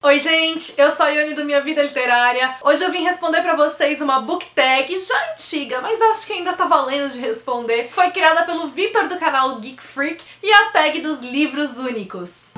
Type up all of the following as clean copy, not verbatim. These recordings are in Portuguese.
Oi gente, eu sou a Ione do Minha Vida Literária. Hoje eu vim responder pra vocês uma book tag já antiga, mas acho que ainda tá valendo de responder. Foi criada pelo Vitor do canal Geek Freak e a tag dos livros únicos.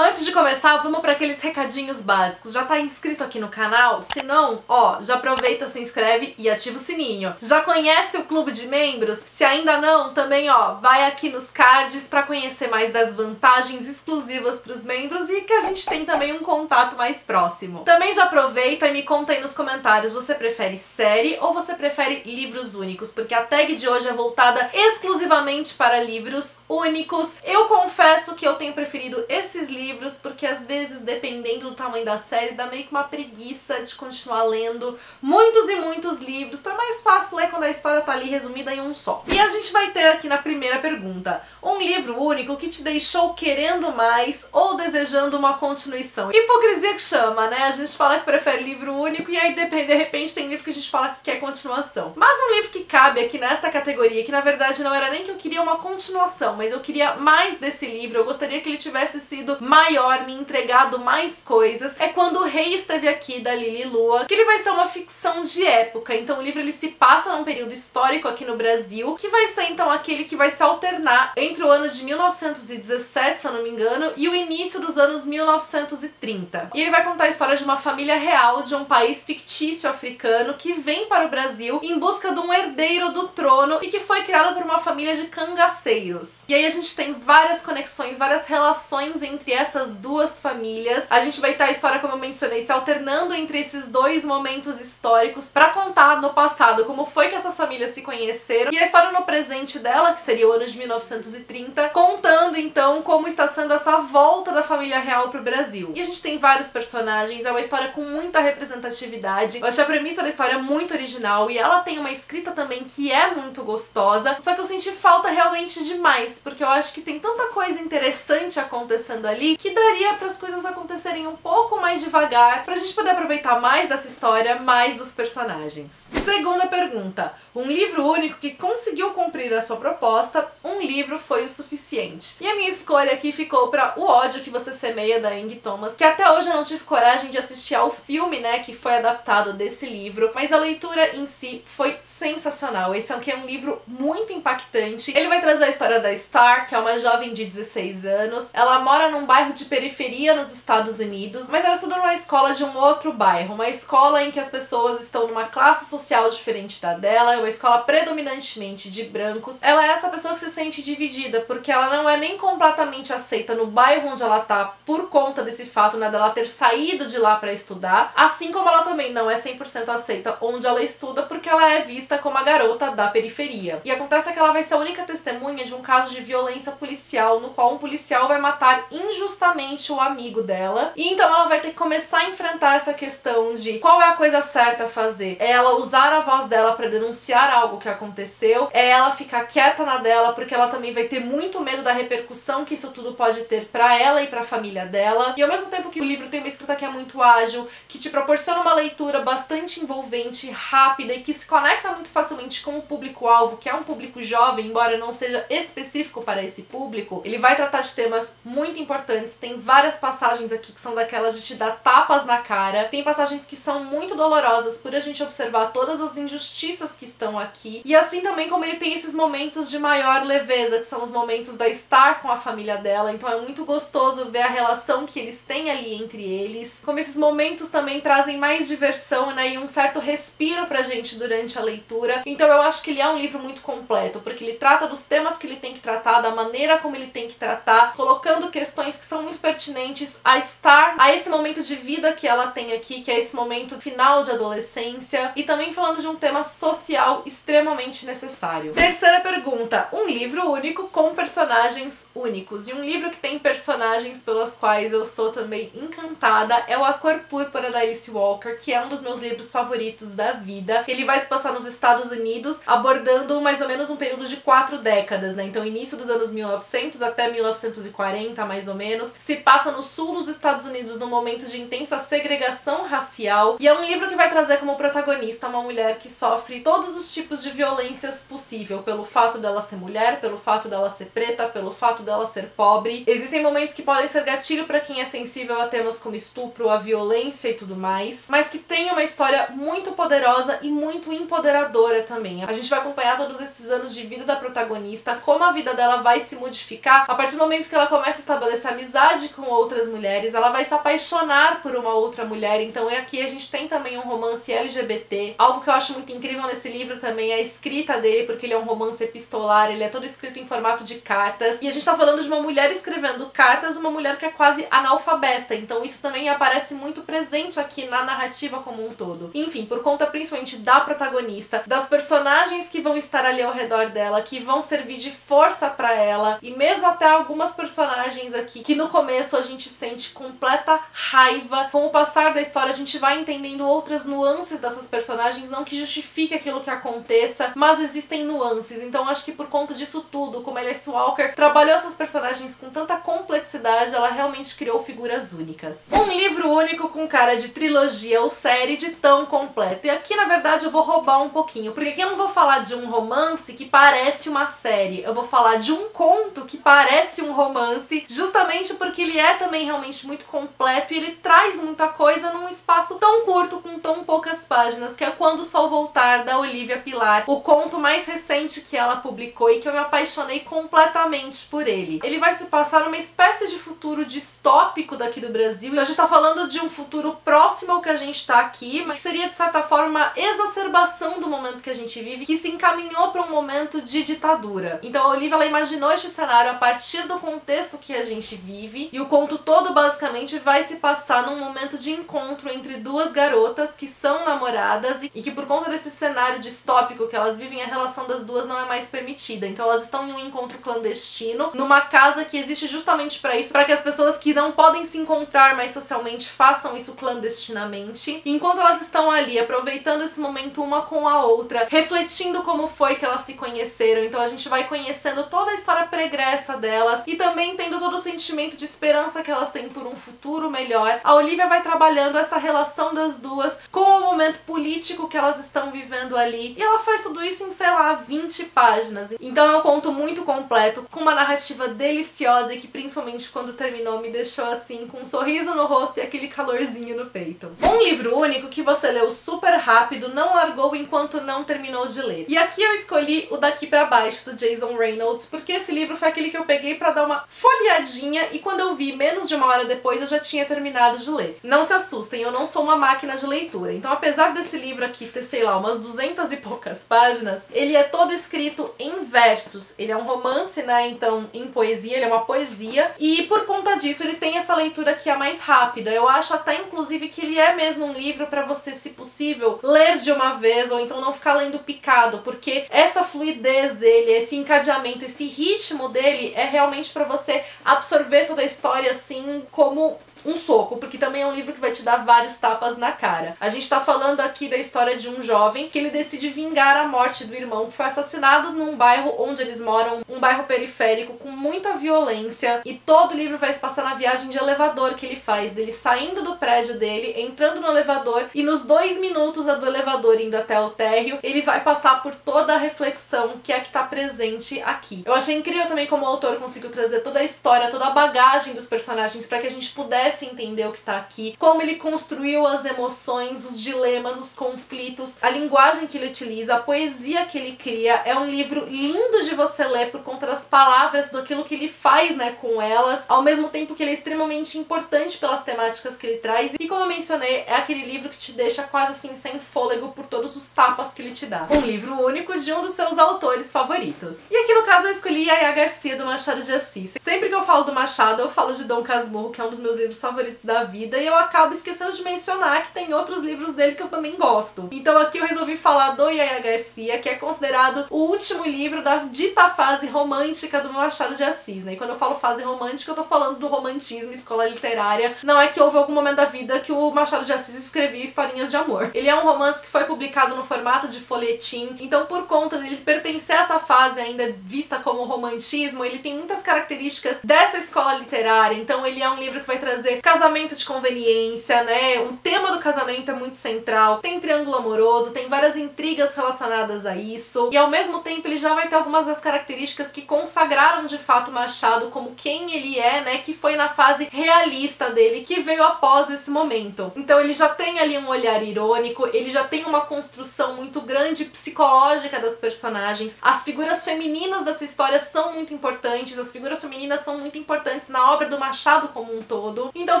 Antes de começar, vamos para aqueles recadinhos básicos. Já tá inscrito aqui no canal? Se não, ó, já aproveita, se inscreve e ativa o sininho. Já conhece o clube de membros? Se ainda não, também ó, vai aqui nos cards para conhecer mais das vantagens exclusivas para os membros e que a gente tem também um contato mais próximo. Também já aproveita e me conta aí nos comentários, você prefere série ou você prefere livros únicos? Porque a tag de hoje é voltada exclusivamente para livros únicos. Eu confesso que eu tenho preferido esses livros porque às vezes, dependendo do tamanho da série, dá meio que uma preguiça de continuar lendo muitos e muitos livros. Então é mais fácil ler quando a história tá ali resumida em um só. E a gente vai ter aqui na primeira pergunta um livro único que te deixou querendo mais ou desejando uma continuação. Hipocrisia que chama, né? A gente fala que prefere livro único e aí de repente tem livro que a gente fala que quer continuação. Mas um livro que cabe aqui nessa categoria, que na verdade não era nem que eu queria uma continuação, mas eu queria mais desse livro, eu gostaria que ele tivesse sido maior, me entregado mais coisas, é Quando o Rei Esteve Aqui, da Lili Lua, que ele vai ser uma ficção de época. Então o livro ele se passa num período histórico aqui no Brasil, que vai ser então aquele que vai se alternar entre o ano de 1917, se eu não me engano, e o início dos anos 1930. E ele vai contar a história de uma família real de um país fictício africano que vem para o Brasil em busca de um herdeiro do trono e que foi criado por uma família de cangaceiros. E aí a gente tem várias conexões, várias relações entre essas duas famílias. A gente vai ter a história, como eu mencionei, se alternando entre esses dois momentos históricos para contar no passado como foi que essas famílias se conheceram e a história no presente dela, que seria o ano de 1930, contando então como está sendo essa volta da família real pro Brasil. E a gente tem vários personagens, é uma história com muita representatividade. Eu achei a premissa da história muito original e ela tem uma escrita também que é muito gostosa, só que eu senti falta realmente demais, porque eu acho que tem tanta coisa interessante acontecendo ali que daria para as coisas acontecerem um pouco mais devagar, pra gente poder aproveitar mais dessa história, mais dos personagens. Segunda pergunta. Um livro único que conseguiu cumprir a sua proposta, um livro foi o suficiente. E a minha escolha aqui ficou para O Ódio que Você Semeia, da Angie Thomas, que até hoje eu não tive coragem de assistir ao filme, né, que foi adaptado desse livro, mas a leitura em si foi sensacional. Esse aqui é um livro muito impactante. Ele vai trazer a história da Star, que é uma jovem de 16 anos. Ela mora num bairro de periferia nos Estados Unidos, mas ela estuda numa escola de um outro bairro, uma escola em que as pessoas estão numa classe social diferente da dela, é uma escola predominantemente de brancos. Ela é essa pessoa que se sente dividida, porque ela não é nem completamente aceita no bairro onde ela tá por conta desse fato, né, dela ter saído de lá pra estudar, assim como ela também não é 100% aceita onde ela estuda, porque ela é vista como a garota da periferia. E acontece que ela vai ser a única testemunha de um caso de violência policial, no qual um policial vai matar injustamente o amigo dela, e então ela vai ter que começar a enfrentar essa questão de qual é a coisa certa a fazer. É ela usar a voz dela pra denunciar algo que aconteceu, é ela ficar quieta na dela, porque ela também vai ter muito medo da repercussão que isso tudo pode ter pra ela e pra família dela. E ao mesmo tempo que o livro tem uma escrita que é muito ágil, que te proporciona uma leitura bastante envolvente, rápida e que se conecta muito facilmente com o público-alvo, que é um público jovem, embora não seja específico para esse público, ele vai tratar de temas muito importantes. Tem várias passagens aqui que são daquelas de te dar tapas na cara, tem passagens que são muito dolorosas por a gente observar todas as injustiças que estão aqui, e assim também como ele tem esses momentos de maior leveza, que são os momentos da Star com a família dela. Então é muito gostoso ver a relação que eles têm ali entre eles, como esses momentos também trazem mais diversão, né, e um certo respiro pra gente durante a leitura. Então eu acho que ele é um livro muito completo, porque ele trata dos temas que ele tem que tratar, da maneira como ele tem que tratar, colocando questões que são muito pertinentes a Star, a esse momento de vida que ela tem aqui, que é esse momento final de adolescência, e também falando de um tema social extremamente necessário. Terceira pergunta. Um livro livro único com personagens únicos. E um livro que tem personagens pelos quais eu sou também encantada é o A Cor Púrpura da Alice Walker, que é um dos meus livros favoritos da vida. Ele vai se passar nos Estados Unidos, abordando mais ou menos um período de 4 décadas, né? Então, início dos anos 1900 até 1940, mais ou menos. Se passa no sul dos Estados Unidos, num momento de intensa segregação racial. E é um livro que vai trazer como protagonista uma mulher que sofre todos os tipos de violências possível, pelo fato dela ser mulher, pelo fato dela ser preta, pelo fato dela ser pobre. Existem momentos que podem ser gatilho pra quem é sensível a temas como estupro, a violência e tudo mais, mas que tem uma história muito poderosa e muito empoderadora também. A gente vai acompanhar todos esses anos de vida da protagonista, como a vida dela vai se modificar a partir do momento que ela começa a estabelecer amizade com outras mulheres, ela vai se apaixonar por uma outra mulher. Então aqui a gente tem também um romance LGBT. Algo que eu acho muito incrível nesse livro também é a escrita dele, porque ele é um romance epistolar, ele é todo escrito em formato de cartas, e a gente tá falando de uma mulher escrevendo cartas, uma mulher que é quase analfabeta, então isso também aparece muito presente aqui na narrativa como um todo. Enfim, por conta principalmente da protagonista, das personagens que vão estar ali ao redor dela, que vão servir de força pra ela, e mesmo até algumas personagens aqui que no começo a gente sente completa raiva, com o passar da história a gente vai entendendo outras nuances dessas personagens, não que justifique aquilo que aconteça, mas existem nuances. Então acho que por conta disso tudo, como Alice Walker trabalhou essas personagens com tanta complexidade, ela realmente criou figuras únicas. Um livro único com cara de trilogia ou série de tão completo. E aqui na verdade eu vou roubar um pouquinho, porque aqui eu não vou falar de um romance que parece uma série, eu vou falar de um conto que parece um romance, justamente porque ele é também realmente muito completo e ele traz muita coisa num espaço tão curto, com tão poucas páginas, que é Quando o Sol Voltar, da Olivia Pilar, o conto mais recente que ela publicou e que eu me apaixonei completamente por ele. Ele vai se passar numa espécie de futuro distópico daqui do Brasil, e a gente tá falando de um futuro próximo ao que a gente tá aqui, mas seria de certa forma uma exacerbação do momento que a gente vive, que se encaminhou para um momento de ditadura. Então a Olivia, ela imaginou este cenário a partir do contexto que a gente vive, e o conto todo basicamente vai se passar num momento de encontro entre duas garotas que são namoradas e que por conta desse cenário distópico que elas vivem, a relação das duas não é mais permitida. Então elas estão em um encontro clandestino, numa casa que existe justamente para isso, para que as pessoas que não podem se encontrar mais socialmente façam isso clandestinamente. E enquanto elas estão ali, aproveitando esse momento uma com a outra, refletindo como foi que elas se conheceram, então a gente vai conhecendo toda a história pregressa delas e também tendo todo o sentimento de esperança que elas têm por um futuro melhor. A Olivia vai trabalhando essa relação das duas com o momento político que elas estão vivendo ali, e ela faz tudo isso em, sei lá, 20 páginas. Então é um conto muito completo, com uma narrativa deliciosa e que principalmente quando terminou me deixou assim com um sorriso no rosto e aquele calorzinho no peito. Um livro único que você leu super rápido, não largou enquanto não terminou de ler. E aqui eu escolhi o Daqui Pra Baixo, do Jason Reynolds, porque esse livro foi aquele que eu peguei pra dar uma folheadinha e quando eu vi menos de uma hora depois eu já tinha terminado de ler. Não se assustem, eu não sou uma máquina de leitura, então apesar desse livro aqui ter, sei lá, umas 200 e poucas páginas, ele é todo escrito em versos. Ele é um romance, né, então em poesia, ele é uma poesia, e por conta disso ele tem essa leitura que é mais rápida. Eu acho até inclusive que ele é mesmo um livro pra você, se possível, ler de uma vez ou então não ficar lendo picado, porque essa fluidez dele, esse encadeamento, esse ritmo dele é realmente pra você absorver toda a história assim como um soco, porque também é um livro que vai te dar vários tapas na cara. A gente tá falando aqui da história de um jovem que ele decide vingar a morte do irmão que foi assassinado num bairro onde eles moram, um bairro periférico com muita violência, e todo o livro vai se passar na viagem de elevador que ele faz, dele saindo do prédio dele, entrando no elevador, e nos 2 minutos do elevador indo até o térreo, ele vai passar por toda a reflexão que é que tá presente aqui. Eu achei incrível também como o autor conseguiu trazer toda a história, toda a bagagem dos personagens para que a gente pudesse entender o que tá aqui, como ele construiu as emoções, os dilemas, os conflitos, a linguagem que ele utiliza, a poesia que ele cria. É um livro lindo de você ler por conta das palavras, daquilo que ele faz, né, com elas, ao mesmo tempo que ele é extremamente importante pelas temáticas que ele traz, e como eu mencionei, é aquele livro que te deixa quase assim sem fôlego por todos os tapas que ele te dá. Um livro único de um dos seus autores favoritos. E aqui no caso eu escolhi Yaya Garcia, do Machado de Assis. Sempre que eu falo do Machado, eu falo de Dom Casmurro, que é um dos meus livros livros favoritos da vida e eu acabo esquecendo de mencionar que tem outros livros dele que eu também gosto. Então aqui eu resolvi falar do Yaya Garcia, que é considerado o último livro da dita fase romântica do Machado de Assis, né? E quando eu falo fase romântica, eu tô falando do romantismo, escola literária. Não é que houve algum momento da vida que o Machado de Assis escrevia historinhas de amor. Ele é um romance que foi publicado no formato de folhetim, então por conta dele pertencer a essa fase ainda vista como romantismo, ele tem muitas características dessa escola literária. Então ele é um livro que vai trazer casamento de conveniência, né? O tema do casamento é muito central, tem triângulo amoroso, tem várias intrigas relacionadas a isso, e ao mesmo tempo ele já vai ter algumas das características que consagraram de fato Machado como quem ele é, né? Que foi na fase realista dele, que veio após esse momento. Então ele já tem ali um olhar irônico, ele já tem uma construção muito grande psicológica das personagens. As figuras femininas dessa história são muito importantes, as figuras femininas são muito importantes na obra do Machado como um todo. Então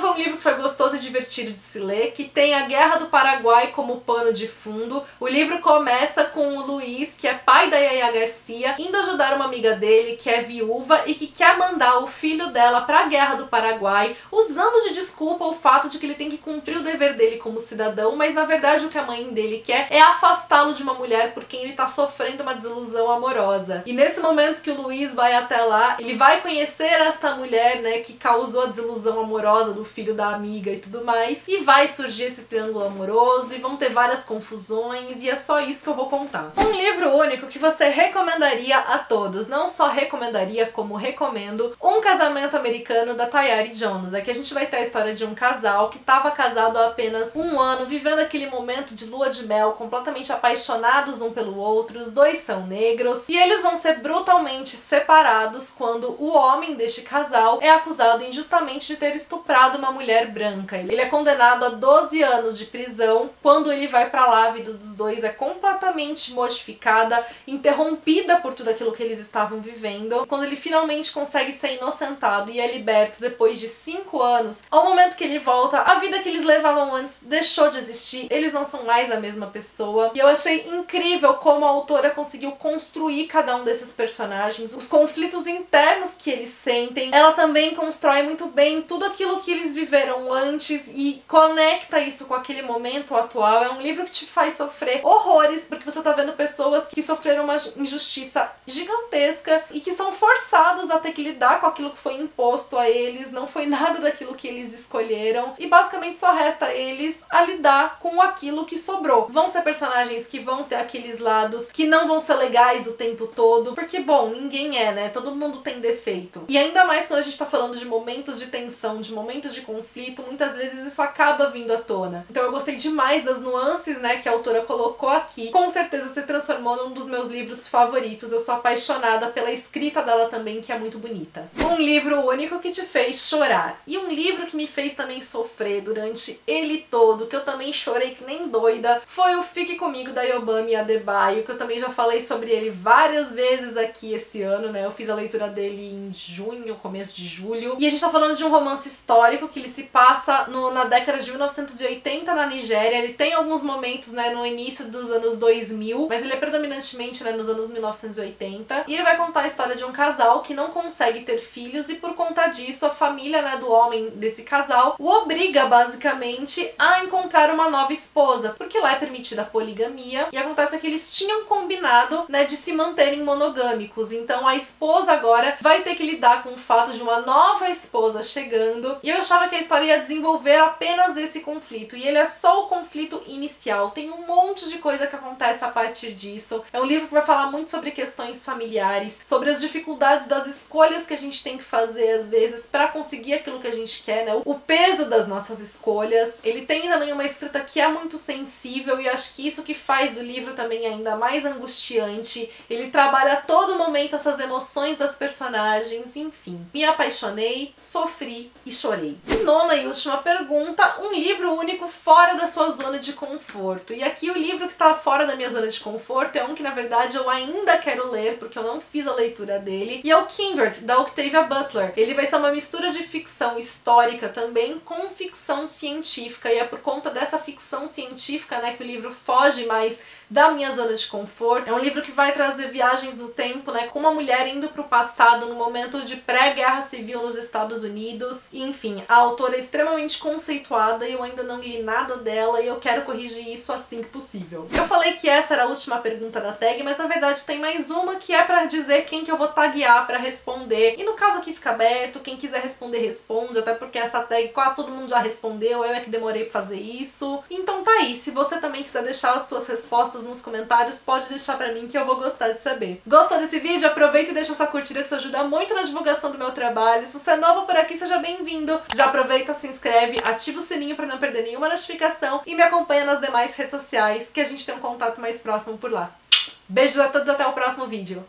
foi um livro que foi gostoso e divertido de se ler, que tem a Guerra do Paraguai como pano de fundo. O livro começa com o Luiz, que é pai da Yaya Garcia, indo ajudar uma amiga dele, que é viúva e que quer mandar o filho dela para a Guerra do Paraguai, usando de desculpa o fato de que ele tem que cumprir o dever dele como cidadão, mas na verdade o que a mãe dele quer é afastá-lo de uma mulher por quem ele tá sofrendo uma desilusão amorosa. E nesse momento que o Luiz vai até lá, ele vai conhecer esta mulher, né, que causou a desilusão amorosa do filho da amiga e tudo mais, e vai surgir esse triângulo amoroso e vão ter várias confusões, e é só isso que eu vou contar. Um livro único que você recomendaria a todos, não só recomendaria, como recomendo, Um Casamento Americano, da Tayari Jones. Aqui a gente vai ter a história de um casal que estava casado há apenas um ano, vivendo aquele momento de lua de mel, completamente apaixonados um pelo outro, os dois são negros, e eles vão ser brutalmente separados quando o homem deste casal é acusado injustamente de ter estuprado uma mulher branca. Ele é condenado a 12 anos de prisão. Quando ele vai pra lá, a vida dos dois é completamente modificada, interrompida por tudo aquilo que eles estavam vivendo. Quando ele finalmente consegue ser inocentado e é liberto depois de 5 anos, ao momento que ele volta, a vida que eles levavam antes deixou de existir, eles não são mais a mesma pessoa. E eu achei incrível como a autora conseguiu construir cada um desses personagens, os conflitos internos que eles sentem. Ela também constrói muito bem tudo aquilo que eles viveram antes e conecta isso com aquele momento atual. É um livro que te faz sofrer horrores, porque você tá vendo pessoas que sofreram uma injustiça gigantesca e que são forçados a ter que lidar com aquilo que foi imposto a eles, não foi nada daquilo que eles escolheram, e basicamente só resta eles a lidar com aquilo que sobrou. Vão ser personagens que vão ter aqueles lados que não vão ser legais o tempo todo, porque, bom, ninguém é, né? Todo mundo tem defeito. E ainda mais quando a gente tá falando de momentos de tensão, de momentos de conflito, muitas vezes isso acaba vindo à tona. Então eu gostei demais das nuances, né, que a autora colocou aqui. Com certeza se transformou num dos meus livros favoritos. Eu sou apaixonada pela escrita dela também, que é muito bonita. Um livro único que te fez chorar. E um livro que me fez também sofrer durante ele todo, que eu também chorei que nem doida, foi o Fique Comigo, da Yobami Adebayo, que eu também já falei sobre ele várias vezes aqui esse ano, né? Eu fiz a leitura dele em junho, começo de julho. E a gente tá falando de um romance histórico que ele se passa na década de 1980 na Nigéria. Ele tem alguns momentos, né, no início dos anos 2000, mas ele é predominantemente, né, nos anos 1980. E ele vai contar a história de um casal que não consegue ter filhos e por conta disso a família, né, do homem desse casal o obriga basicamente a encontrar uma nova esposa, porque lá é permitida a poligamia, e acontece que eles tinham combinado, né, de se manterem monogâmicos. Então a esposa agora vai ter que lidar com o fato de uma nova esposa chegando, e eu achava que a história ia desenvolver apenas esse conflito, e ele é só o conflito inicial. Tem um monte de coisa que acontece a partir disso. É um livro que vai falar muito sobre questões familiares, sobre as dificuldades das escolhas que a gente tem que fazer às vezes para conseguir aquilo que a gente quer, né? O peso das nossas escolhas. Ele tem também uma escrita que é muito sensível, e acho que isso que faz do livro também ainda mais angustiante. Ele trabalha a todo momento essas emoções das personagens, enfim. Me apaixonei, sofri e chorei. E nona e última pergunta, um livro único fora da sua zona de conforto. E aqui o livro que está fora da minha zona de conforto é um que na verdade eu ainda quero ler, porque eu não fiz a leitura dele, e é o Kindred, da Octavia Butler. Ele vai ser uma mistura de ficção histórica também com ficção científica, e é por conta dessa ficção científica, né, que o livro foge mais da minha zona de conforto. É um livro que vai trazer viagens no tempo, né, com uma mulher indo pro passado no momento de pré-guerra civil nos Estados Unidos. E, enfim, a autora é extremamente conceituada e eu ainda não li nada dela e eu quero corrigir isso assim que possível. Eu falei que essa era a última pergunta da tag, mas na verdade tem mais uma que é pra dizer quem que eu vou taguear pra responder. E no caso aqui fica aberto, quem quiser responder, responde, até porque essa tag quase todo mundo já respondeu, eu é que demorei pra fazer isso. Então tá aí, se você também quiser deixar as suas respostas nos comentários, pode deixar pra mim que eu vou gostar de saber. Gostou desse vídeo? Aproveita e deixa sua curtida que isso ajuda muito na divulgação do meu trabalho. Se você é novo por aqui, seja bem-vindo. Já aproveita, se inscreve, ativa o sininho pra não perder nenhuma notificação e me acompanha nas demais redes sociais que a gente tem um contato mais próximo por lá. Beijos a todos, até o próximo vídeo.